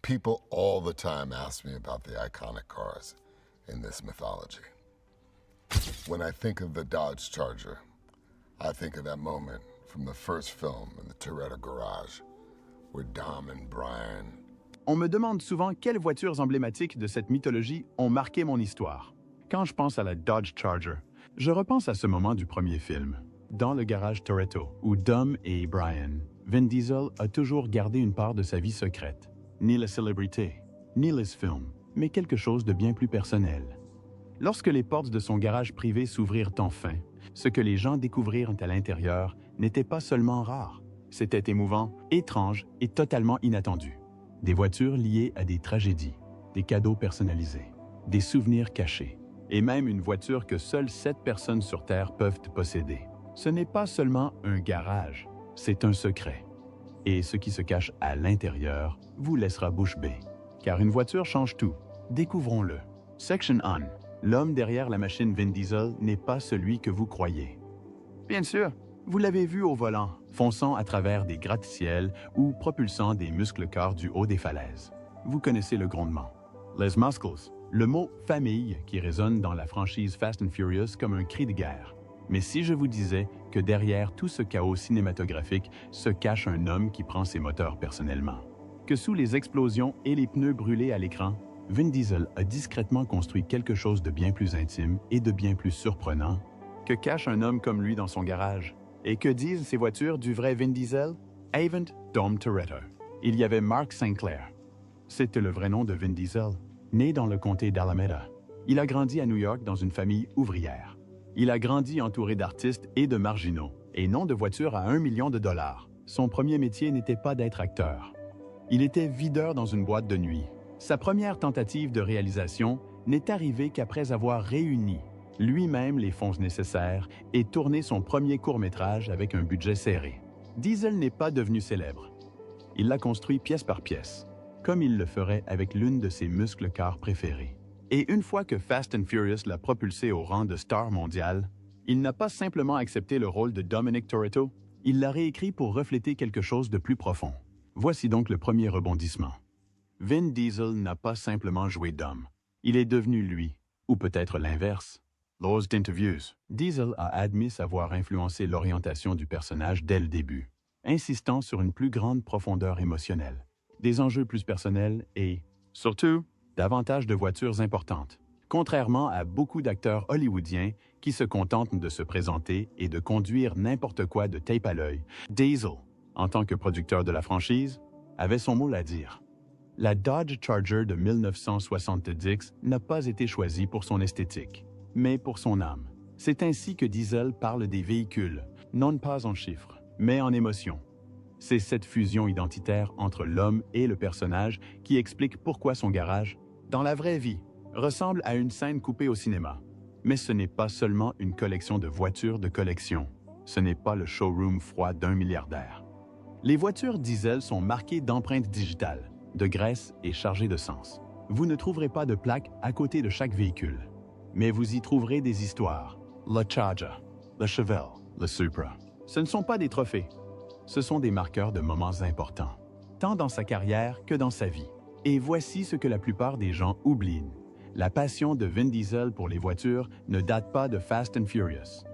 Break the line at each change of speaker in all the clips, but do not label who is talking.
People all the time ask me about the iconic cars in this mythology. When I think of the Dodge Charger, I think of that moment from the first film in the Toretto garage, where Dom and Brian...
On me demande souvent quelles voitures emblématiques de cette mythologie ont marqué mon histoire. Quand je pense à la Dodge Charger, je repense à ce moment du premier film, dans le garage Toretto, où Dom et Brian, Vin Diesel a toujours gardé une part de sa vie secrète. Ni la célébrité, ni les films, mais quelque chose de bien plus personnel. Lorsque les portes de son garage privé s'ouvrirent enfin, ce que les gens découvrirent à l'intérieur n'était pas seulement rare, c'était émouvant, étrange et totalement inattendu. Des voitures liées à des tragédies, des cadeaux personnalisés, des souvenirs cachés, et même une voiture que seules 7 personnes sur Terre peuvent posséder. Ce n'est pas seulement un garage, c'est un secret. Et ce qui se cache à l'intérieur vous laissera bouche bée. Car une voiture change tout. Découvrons-le. Section 1. L'homme derrière la machine Vin Diesel n'est pas celui que vous croyez. Bien sûr, vous l'avez vu au volant, fonçant à travers des gratte-ciels ou propulsant des muscles-corps du haut des falaises. Vous connaissez le grondement. Les muscles, le mot « famille » qui résonne dans la franchise Fast and Furious comme un cri de guerre. Mais si je vous disais que derrière tout ce chaos cinématographique se cache un homme qui prend ses moteurs personnellement, que sous les explosions et les pneus brûlés à l'écran, Vin Diesel a discrètement construit quelque chose de bien plus intime et de bien plus surprenant, que cache un homme comme lui dans son garage. Et que disent ces voitures du vrai Vin Diesel? Avant Dom Toretto. Il y avait Mark Sinclair. C'était le vrai nom de Vin Diesel, né dans le comté d'Alameda. Il a grandi à New York dans une famille ouvrière. Il a grandi entouré d'artistes et de marginaux, et non de voitures à $1 million. Son premier métier n'était pas d'être acteur. Il était videur dans une boîte de nuit. Sa première tentative de réalisation n'est arrivée qu'après avoir réuni lui-même les fonds nécessaires et tourné son premier court-métrage avec un budget serré. Diesel n'est pas devenu célèbre. Il l'a construit pièce par pièce, comme il le ferait avec l'une de ses muscles-cars préférés. Et une fois que Fast and Furious l'a propulsé au rang de star mondiale, il n'a pas simplement accepté le rôle de Dominic Toretto, il l'a réécrit pour refléter quelque chose de plus profond. Voici donc le premier rebondissement. Vin Diesel n'a pas simplement joué Dom. Il est devenu lui, ou peut-être l'inverse. Lors d'interviews, Diesel a admis savoir influencé l'orientation du personnage dès le début, insistant sur une plus grande profondeur émotionnelle, des enjeux plus personnels et, surtout, davantage de voitures importantes, contrairement à beaucoup d'acteurs hollywoodiens qui se contentent de se présenter et de conduire n'importe quoi de tape à l'œil. Diesel, en tant que producteur de la franchise, avait son mot à dire. La Dodge Charger de 1970 n'a pas été choisie pour son esthétique, mais pour son âme. C'est ainsi que Diesel parle des véhicules, non pas en chiffres, mais en émotions. C'est cette fusion identitaire entre l'homme et le personnage qui explique pourquoi son garage, dans la vraie vie, ressemble à une scène coupée au cinéma. Mais ce n'est pas seulement une collection de voitures de collection. Ce n'est pas le showroom froid d'un milliardaire. Les voitures diesel sont marquées d'empreintes digitales, de graisse et chargées de sens. Vous ne trouverez pas de plaque à côté de chaque véhicule. Mais vous y trouverez des histoires. Le Charger, le Chevelle, le Supra. Ce ne sont pas des trophées. Ce sont des marqueurs de moments importants, tant dans sa carrière que dans sa vie. Et voici ce que la plupart des gens oublient. La passion de Vin Diesel pour les voitures ne date pas de Fast and Furious.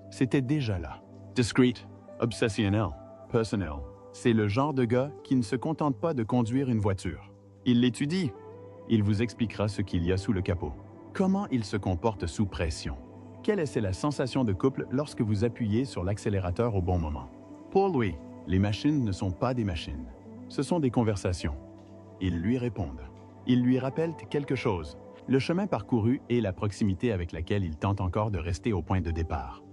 C'était déjà là. Discreet, obsessionnel, personnel. C'est le genre de gars qui ne se contente pas de conduire une voiture. Il l'étudie. Il vous expliquera ce qu'il y a sous le capot. Comment il se comporte sous pression. Quelle est la sensation de couple lorsque vous appuyez sur l'accélérateur au bon moment? Pour lui, les machines ne sont pas des machines. Ce sont des conversations. Ils lui répondent. Ils lui rappellent quelque chose, le chemin parcouru et la proximité avec laquelle il tente encore de rester au point de départ.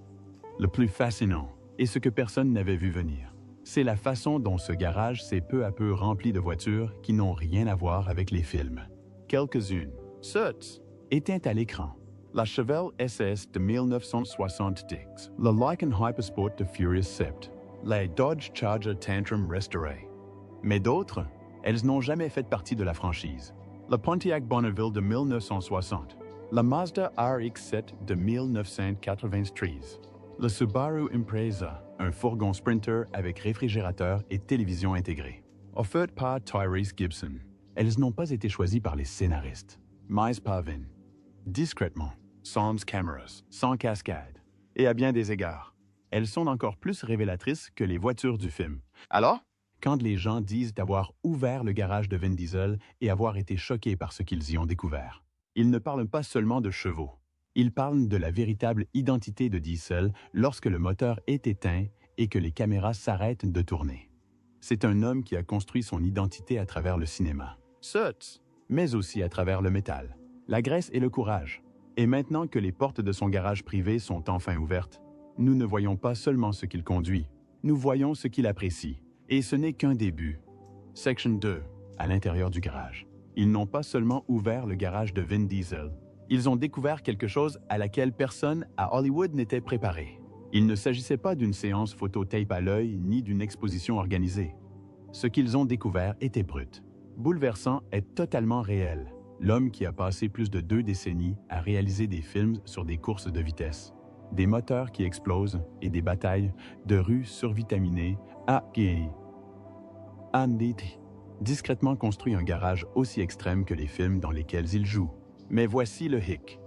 Le plus fascinant, et ce que personne n'avait vu venir, c'est la façon dont ce garage s'est peu à peu rempli de voitures qui n'ont rien à voir avec les films. Quelques-unes, certes, étaient à l'écran. La Chevelle SS de 1970, la Lykan Hypersport de Furious 7, la Dodge Charger Tantrum restaurée. Mais d'autres, elles n'ont jamais fait partie de la franchise. La Pontiac Bonneville de 1960, la Mazda RX-7 de 1993, le Subaru Impreza, un fourgon Sprinter avec réfrigérateur et télévision intégrée, offert par Tyrese Gibson. Elles n'ont pas été choisies par les scénaristes. Mais Pavin. Discrètement, sans cameras, sans cascade. Et à bien des égards, elles sont encore plus révélatrices que les voitures du film. Alors, quand les gens disent avoir ouvert le garage de Vin Diesel et avoir été choqués par ce qu'ils y ont découvert, ils ne parlent pas seulement de chevaux. Ils parlent de la véritable identité de Diesel lorsque le moteur est éteint et que les caméras s'arrêtent de tourner. C'est un homme qui a construit son identité à travers le cinéma. Certes, mais aussi à travers le métal, la graisse et le courage. Et maintenant que les portes de son garage privé sont enfin ouvertes, nous ne voyons pas seulement ce qu'il conduit, nous voyons ce qu'il apprécie. Et ce n'est qu'un début. Section 2, à l'intérieur du garage. Ils n'ont pas seulement ouvert le garage de Vin Diesel, ils ont découvert quelque chose à laquelle personne à Hollywood n'était préparé. Il ne s'agissait pas d'une séance photo-tape à l'œil ni d'une exposition organisée. Ce qu'ils ont découvert était brut. Bouleversant est totalement réel. L'homme qui a passé plus de 2 décennies à réaliser des films sur des courses de vitesse, des moteurs qui explosent et des batailles de rues survitaminées a discrètement construit un garage aussi extrême que les films dans lesquels il joue. Mais voici le hic.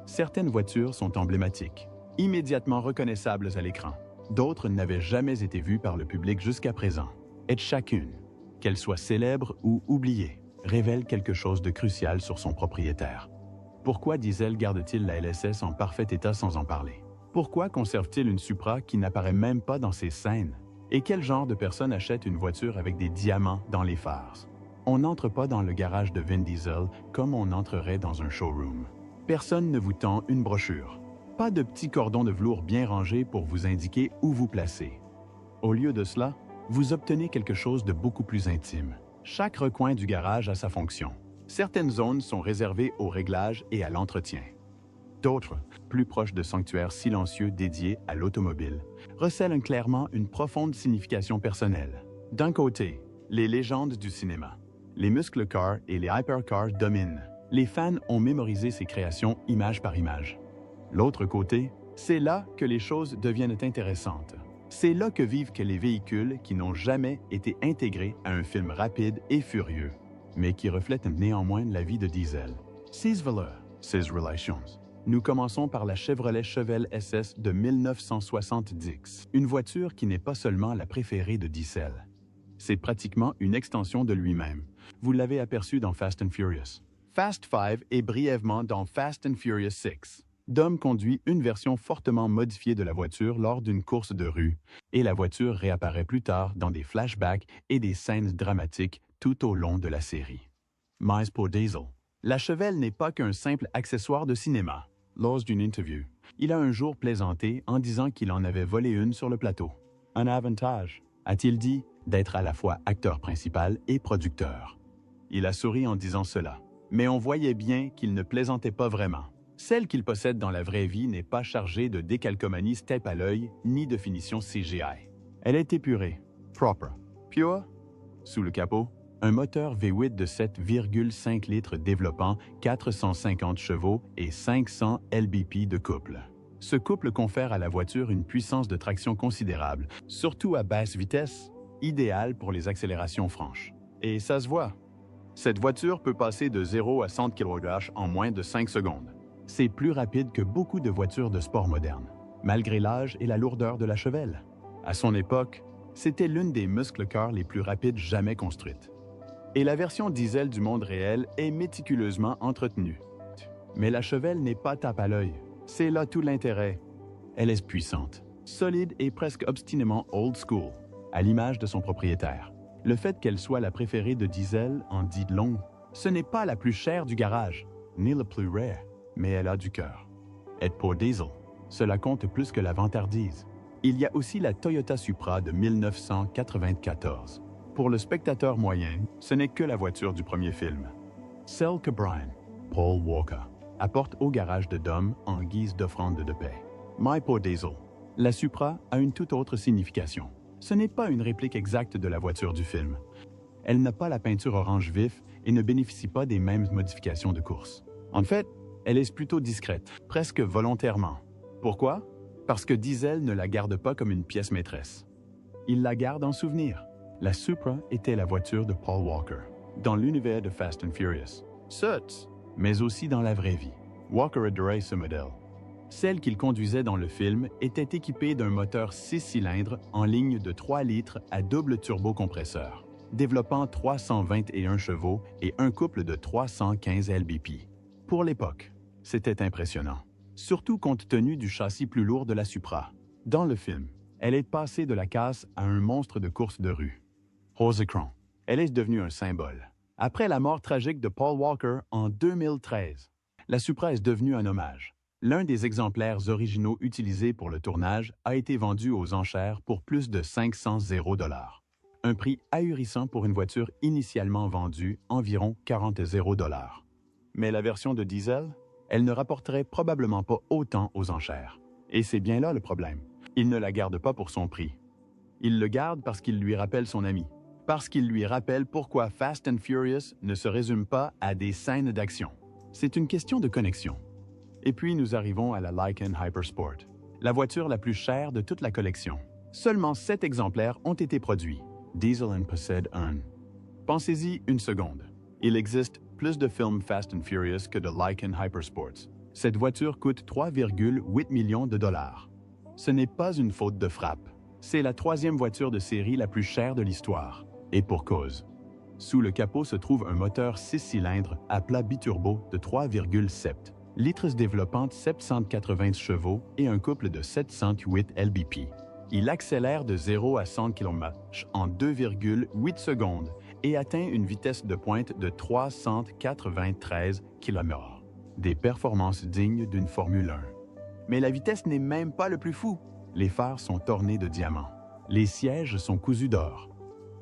Certaines voitures sont emblématiques, immédiatement reconnaissables à l'écran. D'autres n'avaient jamais été vues par le public jusqu'à présent. Et chacune, qu'elle soit célèbre ou oubliée, révèle quelque chose de crucial sur son propriétaire. Pourquoi Diesel garde-t-il la LSS en parfait état sans en parler? Pourquoi conserve-t-il une Supra qui n'apparaît même pas dans ses scènes? Et quel genre de personne achète une voiture avec des diamants dans les phares? On n'entre pas dans le garage de Vin Diesel comme on entrerait dans un showroom. Personne ne vous tend une brochure. Pas de petits cordons de velours bien rangés pour vous indiquer où vous placer. Au lieu de cela, vous obtenez quelque chose de beaucoup plus intime. Chaque recoin du garage a sa fonction. Certaines zones sont réservées au réglage et à l'entretien. D'autres, plus proches de sanctuaires silencieux dédiés à l'automobile, recèlent clairement une profonde signification personnelle. D'un côté, les légendes du cinéma. Les muscle cars et les hypercars dominent. Les fans ont mémorisé ces créations image par image. L'autre côté, c'est là que les choses deviennent intéressantes. C'est là que vivent les véhicules qui n'ont jamais été intégrés à un film rapide et furieux, mais qui reflètent néanmoins la vie de Diesel. Ses valeurs, ses relations. Nous commençons par la Chevrolet Chevelle SS de 1970, une voiture qui n'est pas seulement la préférée de Diesel. C'est pratiquement une extension de lui-même. Vous l'avez aperçu dans Fast and Furious. Fast 5 et brièvement dans Fast and Furious 6. Dom conduit une version fortement modifiée de la voiture lors d'une course de rue, et la voiture réapparaît plus tard dans des flashbacks et des scènes dramatiques tout au long de la série. Mais pour Diesel, la Chevelle n'est pas qu'un simple accessoire de cinéma. Lors d'une interview, il a un jour plaisanté en disant qu'il en avait volé une sur le plateau. Un avantage, a-t-il dit, d'être à la fois acteur principal et producteur. Il a souri en disant cela, mais on voyait bien qu'il ne plaisantait pas vraiment. Celle qu'il possède dans la vraie vie n'est pas chargée de décalcomanie tape à l'œil ni de finition CGI. Elle est épurée, propre, pure. Sous le capot, un moteur V8 de 7,5 litres développant 450 chevaux et 500 lb de couple. Ce couple confère à la voiture une puissance de traction considérable, surtout à basse vitesse, idéale pour les accélérations franches. Et ça se voit. Cette voiture peut passer de 0 à 100 km/h en moins de 5 secondes. C'est plus rapide que beaucoup de voitures de sport modernes, malgré l'âge et la lourdeur de la Chevelle. À son époque, c'était l'une des muscle cars les plus rapides jamais construites. Et la version diesel du monde réel est méticuleusement entretenue. Mais la Chevelle n'est pas tape à l'œil. C'est là tout l'intérêt. Elle est puissante, solide et presque obstinément old school, à l'image de son propriétaire. Le fait qu'elle soit la préférée de Diesel en dit long. Ce n'est pas la plus chère du garage, ni la plus rare, mais elle a du cœur. Et pour Diesel, cela compte plus que la vantardise. Il y a aussi la Toyota Supra de 1994. Pour le spectateur moyen, ce n'est que la voiture du premier film. Celle que Brian, Paul Walker, apporte au garage de Dom en guise d'offrande de paix. Mais pour Diesel, la Supra a une toute autre signification. Ce n'est pas une réplique exacte de la voiture du film. Elle n'a pas la peinture orange vif et ne bénéficie pas des mêmes modifications de course. En fait, elle est plutôt discrète, presque volontairement. Pourquoi? Parce que Diesel ne la garde pas comme une pièce maîtresse. Il la garde en souvenir. La Supra était la voiture de Paul Walker. dans l'univers de Fast and Furious. Certes, mais aussi dans la vraie vie. Walker adorait ce modèle. Celle qu'il conduisait dans le film était équipée d'un moteur 6 cylindres en ligne de 3 litres à double turbocompresseur, développant 321 chevaux et un couple de 315 lb-p. Pour l'époque, c'était impressionnant, surtout compte tenu du châssis plus lourd de la Supra. Dans le film, elle est passée de la casse à un monstre de course de rue. Aux écrans, elle est devenue un symbole. Après la mort tragique de Paul Walker en 2013, la Supra est devenue un hommage. L'un des exemplaires originaux utilisés pour le tournage a été vendu aux enchères pour plus de 500 $. Un prix ahurissant pour une voiture initialement vendue environ 40 $. Mais la version de diesel, elle ne rapporterait probablement pas autant aux enchères. Et c'est bien là le problème. Il ne la garde pas pour son prix. Il le garde parce qu'il lui rappelle son ami. Parce qu'il lui rappelle pourquoi Fast and Furious ne se résume pas à des scènes d'action. C'est une question de connexion. Et puis nous arrivons à la Lykan Hypersport, la voiture la plus chère de toute la collection. Seulement 7 exemplaires ont été produits. Diesel en possède un. Pensez-y une seconde. Il existe plus de films Fast and Furious que de Lykan Hypersports. Cette voiture coûte 3,8 millions de $. Ce n'est pas une faute de frappe. C'est la 3e voiture de série la plus chère de l'histoire. Et pour cause. Sous le capot se trouve un moteur 6 cylindres à plat biturbo de 3,7 litres développant 780 chevaux et un couple de 708 lb-p. Il accélère de 0 à 100 km en 2,8 secondes et atteint une vitesse de pointe de 393 km/h. Des performances dignes d'une Formule 1. Mais la vitesse n'est même pas le plus fou. Les phares sont ornés de diamants. Les sièges sont cousus d'or.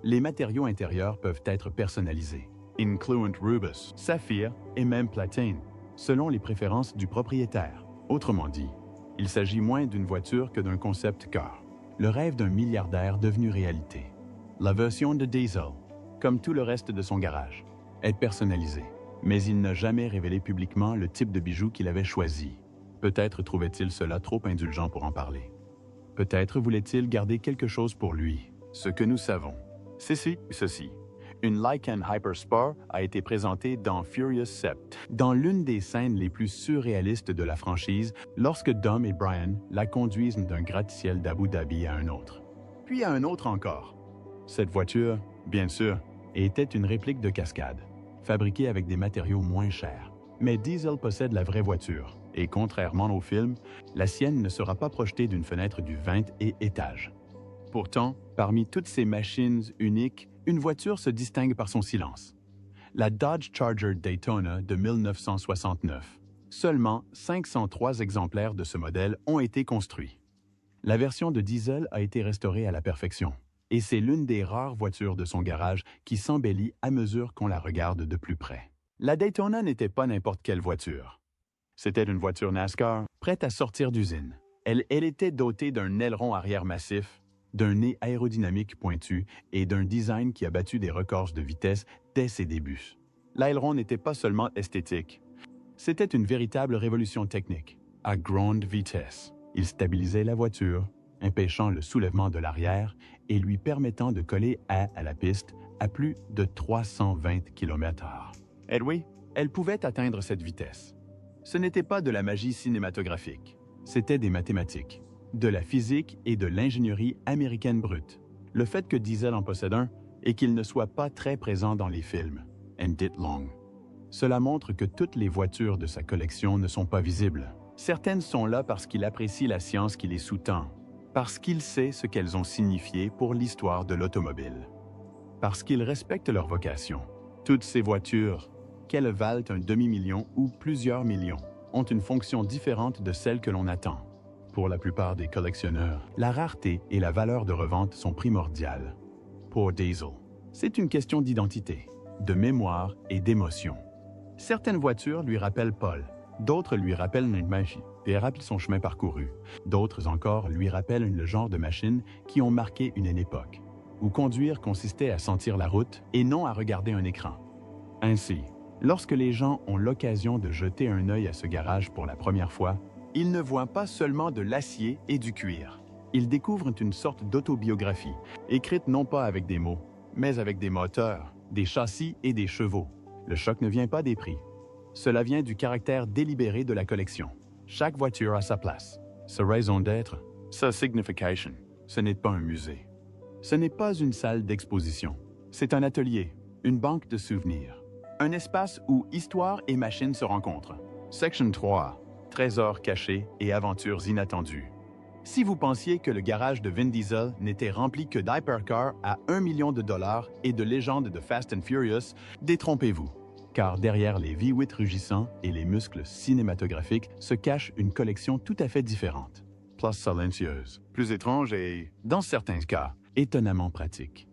Les matériaux intérieurs peuvent être personnalisés, incluant rubis, saphir et même platine, selon les préférences du propriétaire. Autrement dit, il s'agit moins d'une voiture que d'un concept car. Le rêve d'un milliardaire devenu réalité. La version de Diesel, comme tout le reste de son garage, est personnalisée, mais il n'a jamais révélé publiquement le type de bijoux qu'il avait choisi. Peut-être trouvait-il cela trop indulgent pour en parler. Peut-être voulait-il garder quelque chose pour lui. Ce que nous savons, c'est ceci. Une Lykan Hypersport a été présentée dans Furious 7, dans l'une des scènes les plus surréalistes de la franchise, lorsque Dom et Brian la conduisent d'un gratte-ciel d'Abu Dhabi à un autre. Puis à un autre encore. Cette voiture, bien sûr, était une réplique de cascade, fabriquée avec des matériaux moins chers. Mais Diesel possède la vraie voiture, et contrairement au film, la sienne ne sera pas projetée d'une fenêtre du 20 et étage. Pourtant, parmi toutes ces machines uniques, une voiture se distingue par son silence. La Dodge Charger Daytona de 1969. Seulement 503 exemplaires de ce modèle ont été construits. La version de diesel a été restaurée à la perfection, et c'est l'une des rares voitures de son garage qui s'embellit à mesure qu'on la regarde de plus près. La Daytona n'était pas n'importe quelle voiture. C'était une voiture NASCAR prête à sortir d'usine. Elle était dotée d'un aileron arrière massif, d'un nez aérodynamique pointu et d'un design qui a battu des records de vitesse dès ses débuts. L'aileron n'était pas seulement esthétique, c'était une véritable révolution technique, à grande vitesse. Il stabilisait la voiture, empêchant le soulèvement de l'arrière et lui permettant de coller à la piste à plus de 320 km/h. Et oui, elle pouvait atteindre cette vitesse. Ce n'était pas de la magie cinématographique, c'était des mathématiques, de la physique et de l'ingénierie américaine brute. Le fait que Diesel en possède un et qu'il ne soit pas très présent dans les films, and it long. Cela montre que toutes les voitures de sa collection ne sont pas visibles. Certaines sont là parce qu'il apprécie la science qui les sous-tend, parce qu'il sait ce qu'elles ont signifié pour l'histoire de l'automobile, parce qu'il respecte leur vocation. Toutes ces voitures, qu'elles valent un demi-million ou plusieurs millions, ont une fonction différente de celle que l'on attend. Pour la plupart des collectionneurs, la rareté et la valeur de revente sont primordiales. Pour Diesel, c'est une question d'identité, de mémoire et d'émotion. Certaines voitures lui rappellent Paul, d'autres lui rappellent une machine et rappellent son chemin parcouru. D'autres encore lui rappellent le genre de machines qui ont marqué une époque, où conduire consistait à sentir la route et non à regarder un écran. Ainsi, lorsque les gens ont l'occasion de jeter un œil à ce garage pour la première fois, ils ne voient pas seulement de l'acier et du cuir. Ils découvrent une sorte d'autobiographie, écrite non pas avec des mots, mais avec des moteurs, des châssis et des chevaux. Le choc ne vient pas des prix. Cela vient du caractère délibéré de la collection. Chaque voiture a sa place, sa raison d'être, sa signification. Ce n'est pas un musée. Ce n'est pas une salle d'exposition. C'est un atelier, une banque de souvenirs. Un espace où histoire et machine se rencontrent. Section 3. Trésors cachés et aventures inattendues. Si vous pensiez que le garage de Vin Diesel n'était rempli que d'hypercars à 1 million de dollars et de légendes de Fast and Furious, détrompez-vous. Car derrière les V8 rugissants et les muscles cinématographiques se cache une collection tout à fait différente. Plus silencieuse, plus étrange et, dans certains cas, étonnamment pratique.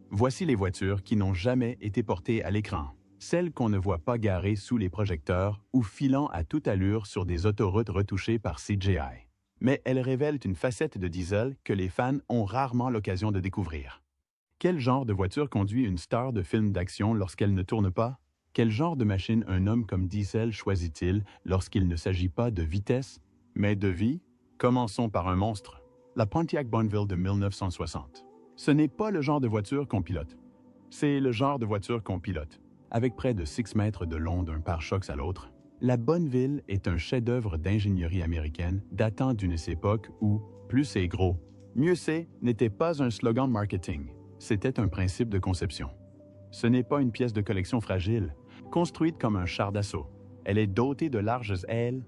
Voici les voitures qui n'ont jamais été portées à l'écran. Celles qu'on ne voit pas garées sous les projecteurs ou filant à toute allure sur des autoroutes retouchées par CGI. Mais elles révèlent une facette de Diesel que les fans ont rarement l'occasion de découvrir. Quel genre de voiture conduit une star de film d'action lorsqu'elle ne tourne pas? Quel genre de machine un homme comme Diesel choisit-il lorsqu'il ne s'agit pas de vitesse, mais de vie? Commençons par un monstre, la Pontiac Bonneville de 1960. Ce n'est pas le genre de voiture qu'on pilote. C'est le genre de voiture qu'on pilote. Avec près de 6 mètres de long d'un pare-chocs à l'autre, la Bonneville est un chef-d'œuvre d'ingénierie américaine datant d'une époque où « plus c'est gros, mieux c'est » n'était pas un slogan marketing, c'était un principe de conception. Ce n'est pas une pièce de collection fragile, construite comme un char d'assaut. Elle est dotée de larges ailes,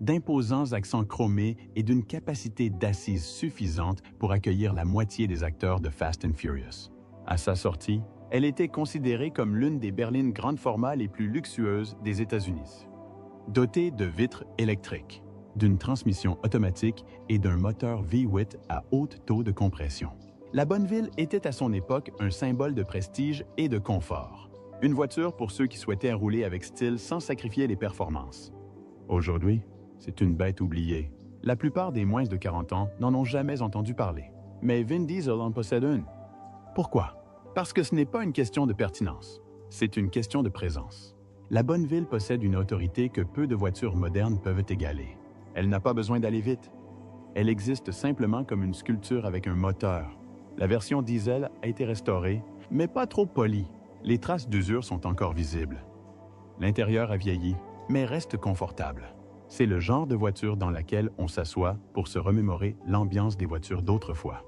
d'imposants accents chromés et d'une capacité d'assise suffisante pour accueillir la moitié des acteurs de Fast and Furious. À sa sortie, elle était considérée comme l'une des berlines grand format les plus luxueuses des États-Unis. Dotée de vitres électriques, d'une transmission automatique et d'un moteur V8 à haut taux de compression. La Bonneville était à son époque un symbole de prestige et de confort. Une voiture pour ceux qui souhaitaient rouler avec style sans sacrifier les performances. Aujourd'hui, c'est une bête oubliée. La plupart des moins de 40 ans n'en ont jamais entendu parler. Mais Vin Diesel en possède une. Pourquoi? Parce que ce n'est pas une question de pertinence, c'est une question de présence. La Bonneville possède une autorité que peu de voitures modernes peuvent égaler. Elle n'a pas besoin d'aller vite. Elle existe simplement comme une sculpture avec un moteur. La version diesel a été restaurée, mais pas trop polie. Les traces d'usure sont encore visibles. L'intérieur a vieilli, mais reste confortable. C'est le genre de voiture dans laquelle on s'assoit pour se remémorer l'ambiance des voitures d'autrefois.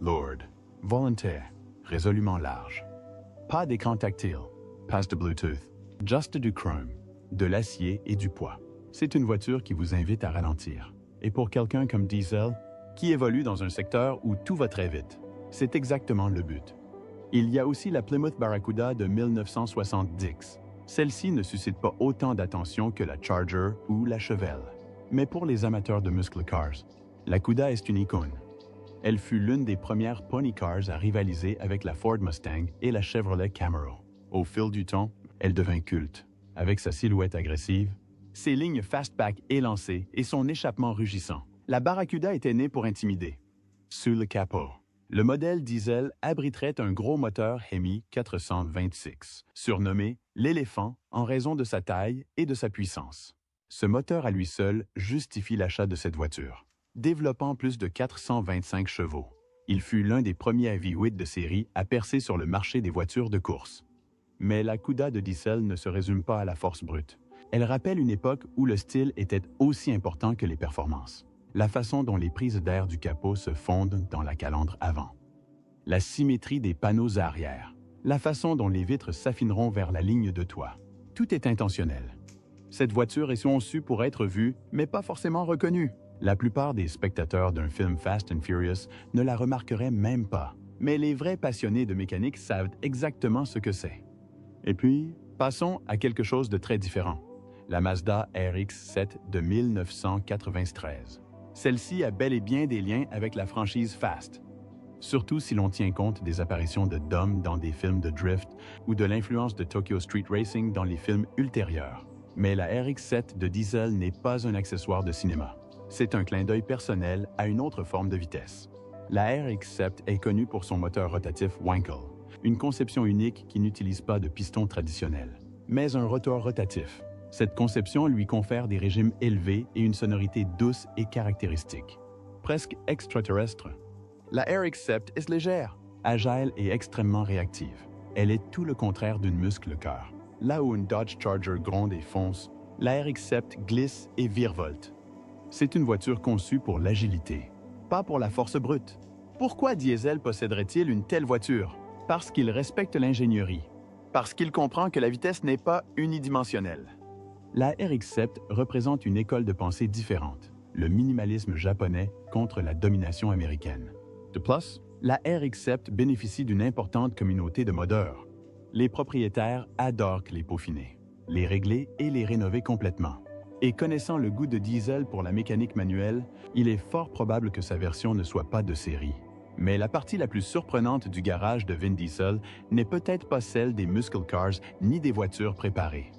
Lord, volontaire, résolument large. Pas d'écran tactile, pas de Bluetooth, juste du chrome, de l'acier et du poids. C'est une voiture qui vous invite à ralentir. Et pour quelqu'un comme Diesel, qui évolue dans un secteur où tout va très vite, c'est exactement le but. Il y a aussi la Plymouth Barracuda de 1970. Celle-ci ne suscite pas autant d'attention que la Charger ou la Chevelle. Mais pour les amateurs de muscle cars, la Cuda est une icône. Elle fut l'une des premières pony cars à rivaliser avec la Ford Mustang et la Chevrolet Camaro. Au fil du temps, elle devint culte. Avec sa silhouette agressive, ses lignes fastback élancées et son échappement rugissant, la Barracuda était née pour intimider. Sous le capot, le modèle diesel abriterait un gros moteur Hemi 426, surnommé l'éléphant en raison de sa taille et de sa puissance. Ce moteur à lui seul justifie l'achat de cette voiture. Développant plus de 425 chevaux, il fut l'un des premiers V8 de série à percer sur le marché des voitures de course. Mais la Cuda de Diesel ne se résume pas à la force brute. Elle rappelle une époque où le style était aussi important que les performances. La façon dont les prises d'air du capot se fondent dans la calandre avant. La symétrie des panneaux arrière. La façon dont les vitres s'affineront vers la ligne de toit. Tout est intentionnel. Cette voiture est conçue pour être vue, mais pas forcément reconnue. La plupart des spectateurs d'un film Fast and Furious ne la remarqueraient même pas. Mais les vrais passionnés de mécanique savent exactement ce que c'est. Et puis, passons à quelque chose de très différent. La Mazda RX-7 de 1993. Celle-ci a bel et bien des liens avec la franchise Fast, surtout si l'on tient compte des apparitions de Dom dans des films de drift ou de l'influence de Tokyo Street Racing dans les films ultérieurs. Mais la RX-7 de Diesel n'est pas un accessoire de cinéma. C'est un clin d'œil personnel à une autre forme de vitesse. La RX-7 est connue pour son moteur rotatif Wankel, une conception unique qui n'utilise pas de piston traditionnel, mais un rotor rotatif. Cette conception lui confère des régimes élevés et une sonorité douce et caractéristique, presque extraterrestre. La RX-7 est légère, agile et extrêmement réactive. Elle est tout le contraire d'une muscle-cœur. Là où une Dodge Charger gronde et fonce, la RX-7 glisse et virevolte. C'est une voiture conçue pour l'agilité, pas pour la force brute. Pourquoi Diesel posséderait-il une telle voiture? Parce qu'il respecte l'ingénierie. Parce qu'il comprend que la vitesse n'est pas unidimensionnelle. La RX-7 représente une école de pensée différente, le minimalisme japonais contre la domination américaine. De plus, la RX-7 bénéficie d'une importante communauté de modeurs. Les propriétaires adorent les peaufiner, les régler et les rénover complètement. Et connaissant le goût de Diesel pour la mécanique manuelle, il est fort probable que sa version ne soit pas de série. Mais la partie la plus surprenante du garage de Vin Diesel n'est peut-être pas celle des muscle cars ni des voitures préparées.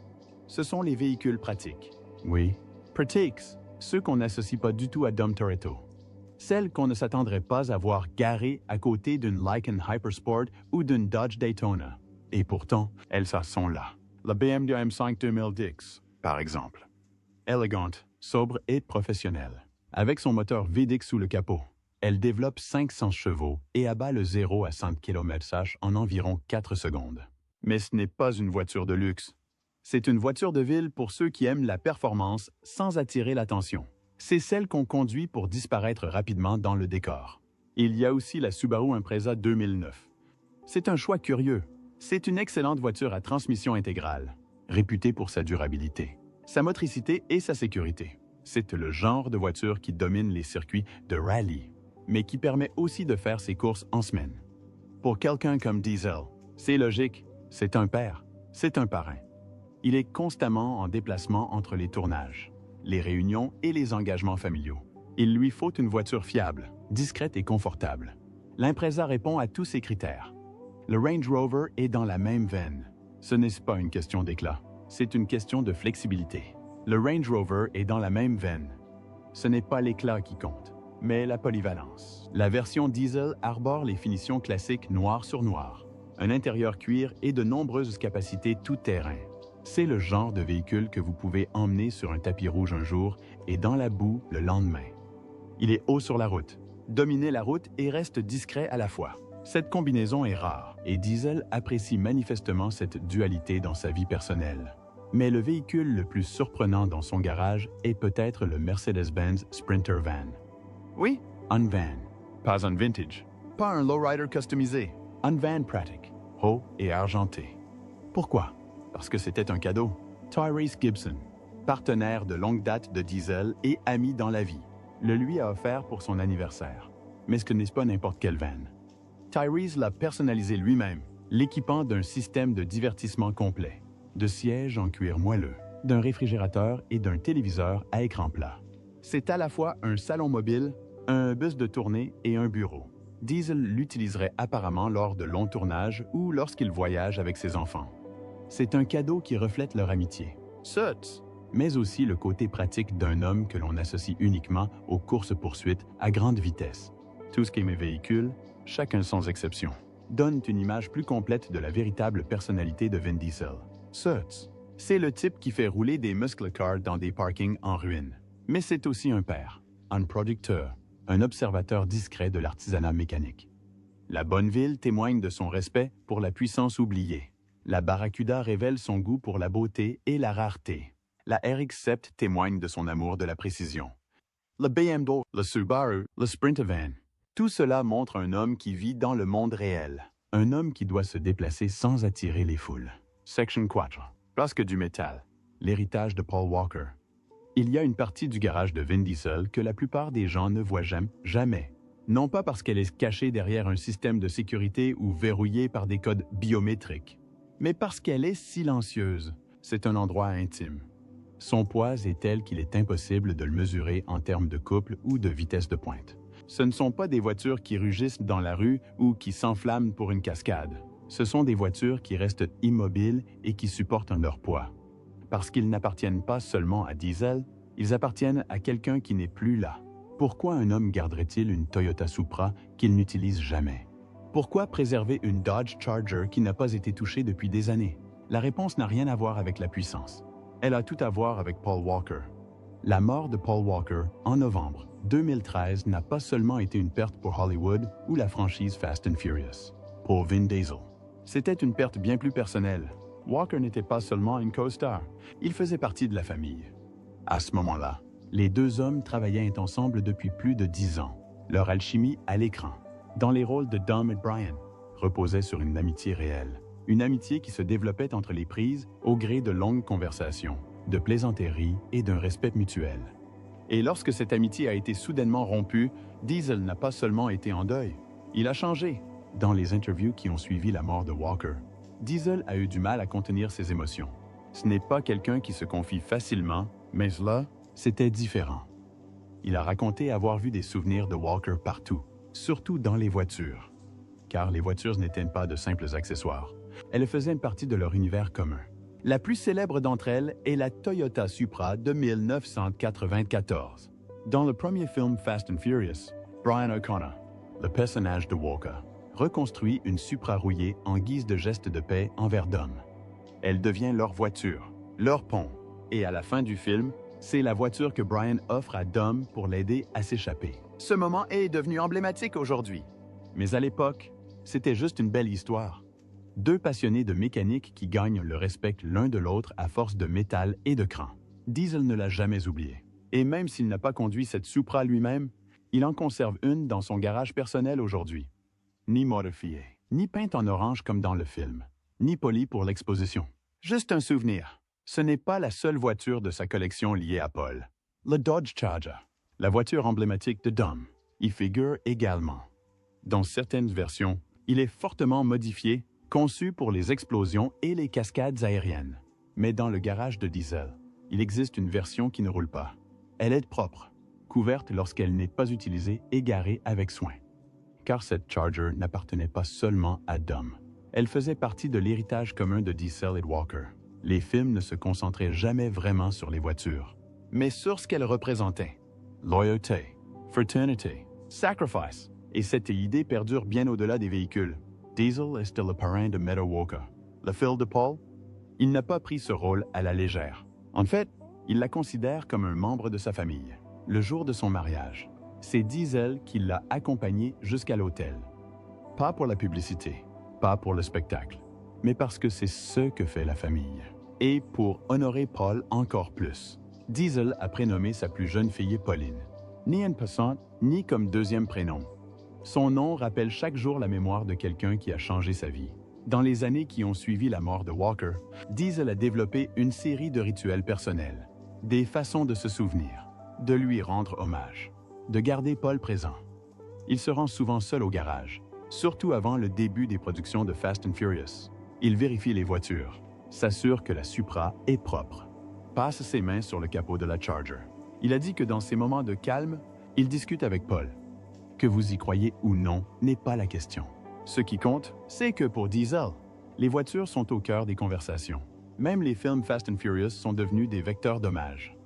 Ce sont les véhicules pratiques. Oui, pratiques, ceux qu'on n'associe pas du tout à Dom Toretto. Celles qu'on ne s'attendrait pas à voir garées à côté d'une Lykan Hypersport ou d'une Dodge Daytona. Et pourtant, elles sont là. La BMW M5 2010, par exemple. Élégante, sobre et professionnelle. Avec son moteur V10 sous le capot, elle développe 500 chevaux et abat le 0 à 100 km/h en environ 4 secondes. Mais ce n'est pas une voiture de luxe. C'est une voiture de ville pour ceux qui aiment la performance sans attirer l'attention. C'est celle qu'on conduit pour disparaître rapidement dans le décor. Il y a aussi la Subaru Impreza 2009. C'est un choix curieux. C'est une excellente voiture à transmission intégrale, réputée pour sa durabilité, sa motricité et sa sécurité. C'est le genre de voiture qui domine les circuits de rallye, mais qui permet aussi de faire ses courses en semaine. Pour quelqu'un comme Diesel, c'est logique, c'est un père, c'est un parrain. Il est constamment en déplacement entre les tournages, les réunions et les engagements familiaux. Il lui faut une voiture fiable, discrète et confortable. L'Impreza répond à tous ces critères. Le Range Rover est dans la même veine. Ce n'est pas une question d'éclat, c'est une question de flexibilité. Le Range Rover est dans la même veine. Ce n'est pas l'éclat qui compte, mais la polyvalence. La version diesel arbore les finitions classiques noir sur noir, un intérieur cuir et de nombreuses capacités tout-terrain. C'est le genre de véhicule que vous pouvez emmener sur un tapis rouge un jour et dans la boue le lendemain. Il est haut sur la route, domine la route et reste discret à la fois. Cette combinaison est rare et Diesel apprécie manifestement cette dualité dans sa vie personnelle. Mais le véhicule le plus surprenant dans son garage est peut-être le Mercedes-Benz Sprinter Van. Oui, un van, pas un vintage, pas un lowrider customisé, un van pratique, haut et argenté. Pourquoi? Parce que c'était un cadeau. Tyrese Gibson, partenaire de longue date de Diesel et ami dans la vie, le lui a offert pour son anniversaire. Mais ce n'est pas n'importe quel van. Tyrese l'a personnalisé lui-même, l'équipant d'un système de divertissement complet, de sièges en cuir moelleux, d'un réfrigérateur et d'un téléviseur à écran plat. C'est à la fois un salon mobile, un bus de tournée et un bureau. Diesel l'utiliserait apparemment lors de longs tournages ou lorsqu'il voyage avec ses enfants. C'est un cadeau qui reflète leur amitié. Certes, mais aussi le côté pratique d'un homme que l'on associe uniquement aux courses-poursuites à grande vitesse. Tout ce qui est mes véhicules, chacun sans exception, donne une image plus complète de la véritable personnalité de Vin Diesel. Certes, c'est le type qui fait rouler des muscle cars dans des parkings en ruine. Mais c'est aussi un père, un producteur, un observateur discret de l'artisanat mécanique. La bonne ville témoigne de son respect pour la puissance oubliée. La Barracuda révèle son goût pour la beauté et la rareté. La RX-7 témoigne de son amour de la précision. Le BMW, le Subaru, le Sprinter Van. Tout cela montre un homme qui vit dans le monde réel. Un homme qui doit se déplacer sans attirer les foules. Section 4. Parce que du métal. L'héritage de Paul Walker. Il y a une partie du garage de Vin Diesel que la plupart des gens ne voient jamais. Non pas parce qu'elle est cachée derrière un système de sécurité ou verrouillée par des codes biométriques, mais parce qu'elle est silencieuse. C'est un endroit intime. Son poids est tel qu'il est impossible de le mesurer en termes de couple ou de vitesse de pointe. Ce ne sont pas des voitures qui rugissent dans la rue ou qui s'enflamment pour une cascade. Ce sont des voitures qui restent immobiles et qui supportent leur poids. Parce qu'ils n'appartiennent pas seulement à Diesel, ils appartiennent à quelqu'un qui n'est plus là. Pourquoi un homme garderait-il une Toyota Supra qu'il n'utilise jamais? Pourquoi préserver une Dodge Charger qui n'a pas été touchée depuis des années? La réponse n'a rien à voir avec la puissance. Elle a tout à voir avec Paul Walker. La mort de Paul Walker, en novembre, 2013 n'a pas seulement été une perte pour Hollywood ou la franchise Fast and Furious. Pour Vin Diesel, c'était une perte bien plus personnelle. Walker n'était pas seulement une co-star, il faisait partie de la famille. À ce moment-là, les deux hommes travaillaient ensemble depuis plus de 10 ans. Leur alchimie à l'écran, dans les rôles de Dom et Brian, reposait sur une amitié réelle. Une amitié qui se développait entre les prises au gré de longues conversations, de plaisanteries et d'un respect mutuel. Et lorsque cette amitié a été soudainement rompue, Diesel n'a pas seulement été en deuil, il a changé. Dans les interviews qui ont suivi la mort de Walker, Diesel a eu du mal à contenir ses émotions. Ce n'est pas quelqu'un qui se confie facilement, mais là, c'était différent. Il a raconté avoir vu des souvenirs de Walker partout, surtout dans les voitures. Car les voitures n'étaient pas de simples accessoires. Elles faisaient partie de leur univers commun. La plus célèbre d'entre elles est la Toyota Supra de 1994. Dans le premier film Fast and Furious, Brian O'Connor, le personnage de Walker, reconstruit une Supra rouillée en guise de geste de paix envers Dom. Elle devient leur voiture, leur pont, et à la fin du film, c'est la voiture que Brian offre à Dom pour l'aider à s'échapper. Ce moment est devenu emblématique aujourd'hui. Mais à l'époque, c'était juste une belle histoire. Deux passionnés de mécanique qui gagnent le respect l'un de l'autre à force de métal et de cran. Diesel ne l'a jamais oublié. Et même s'il n'a pas conduit cette Supra lui-même, il en conserve une dans son garage personnel aujourd'hui. Ni modifiée, ni peinte en orange comme dans le film, ni polie pour l'exposition. Juste un souvenir. Ce n'est pas la seule voiture de sa collection liée à Paul. Le Dodge Charger, la voiture emblématique de Dom, y figure également. Dans certaines versions, il est fortement modifié, conçu pour les explosions et les cascades aériennes. Mais dans le garage de Diesel, il existe une version qui ne roule pas. Elle est propre, couverte lorsqu'elle n'est pas utilisée et garée avec soin. Car cette Charger n'appartenait pas seulement à Dom. Elle faisait partie de l'héritage commun de Diesel et de Walker. Les films ne se concentraient jamais vraiment sur les voitures, mais sur ce qu'elles représentaient. Loyauté, fraternité, sacrifice. Et cette idée perdure bien au-delà des véhicules. Diesel est le parrain de Meadow Walker. Le fils de Paul, il n'a pas pris ce rôle à la légère. En fait, il la considère comme un membre de sa famille. Le jour de son mariage, c'est Diesel qui l'a accompagné jusqu'à l'hôtel. Pas pour la publicité, pas pour le spectacle, mais parce que c'est ce que fait la famille. Et pour honorer Paul encore plus, Diesel a prénommé sa plus jeune fille Pauline. Ni en passant, ni comme deuxième prénom. Son nom rappelle chaque jour la mémoire de quelqu'un qui a changé sa vie. Dans les années qui ont suivi la mort de Walker, Diesel a développé une série de rituels personnels, des façons de se souvenir, de lui rendre hommage, de garder Paul présent. Il se rend souvent seul au garage, surtout avant le début des productions de Fast and Furious. Il vérifie les voitures, s'assure que la Supra est propre, passe ses mains sur le capot de la Charger. Il a dit que dans ces moments de calme, il discute avec Paul. Que vous y croyez ou non n'est pas la question. Ce qui compte, c'est que pour Diesel, les voitures sont au cœur des conversations. Même les films Fast and Furious sont devenus des vecteurs d'hommage.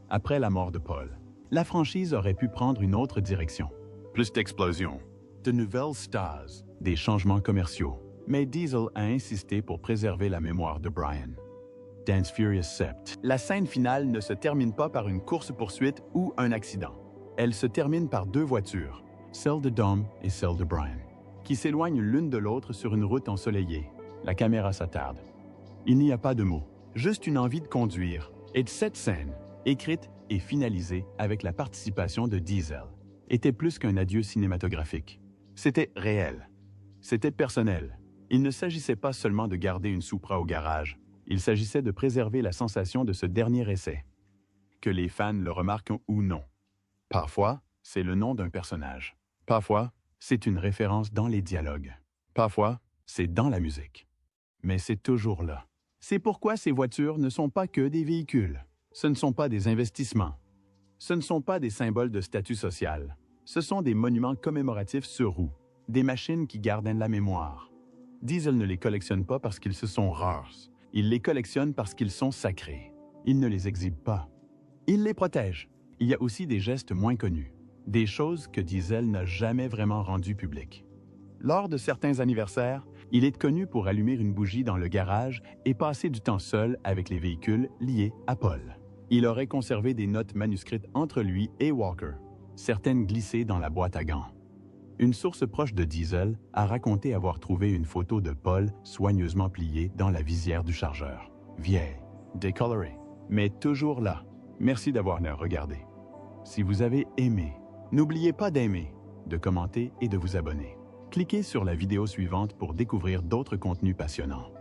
Après la mort de Paul, la franchise aurait pu prendre une autre direction. Plus d'explosions, de nouvelles stars, des changements commerciaux. Mais Diesel a insisté pour préserver la mémoire de Brian. Dance Furious 7. La scène finale ne se termine pas par une course-poursuite ou un accident. Elle se termine par deux voitures, celle de Dom et celle de Brian, qui s'éloignent l'une de l'autre sur une route ensoleillée. La caméra s'attarde. Il n'y a pas de mots, juste une envie de conduire. Et cette scène, écrite et finalisée avec la participation de Diesel, était plus qu'un adieu cinématographique. C'était réel. C'était personnel. Il ne s'agissait pas seulement de garder une Supra au garage. Il s'agissait de préserver la sensation de ce dernier essai. Que les fans le remarquent ou non. Parfois, c'est le nom d'un personnage. Parfois, c'est une référence dans les dialogues. Parfois, c'est dans la musique. Mais c'est toujours là. C'est pourquoi ces voitures ne sont pas que des véhicules. Ce ne sont pas des investissements. Ce ne sont pas des symboles de statut social. Ce sont des monuments commémoratifs sur roues, des machines qui gardent la mémoire. Diesel ne les collectionne pas parce qu'ils se sont rares. Il les collectionne parce qu'ils sont sacrés. Il ne les exhibe pas. Il les protège. Il y a aussi des gestes moins connus, des choses que Diesel n'a jamais vraiment rendues publiques. Lors de certains anniversaires, il est connu pour allumer une bougie dans le garage et passer du temps seul avec les véhicules liés à Paul. Il aurait conservé des notes manuscrites entre lui et Walker. certaines glissées dans la boîte à gants. Une source proche de Diesel a raconté avoir trouvé une photo de Paul soigneusement pliée dans la visière du chargeur. Vieille, décolorée, mais toujours là. Merci d'avoir regardé. Si vous avez aimé, n'oubliez pas d'aimer, de commenter et de vous abonner. Cliquez sur la vidéo suivante pour découvrir d'autres contenus passionnants.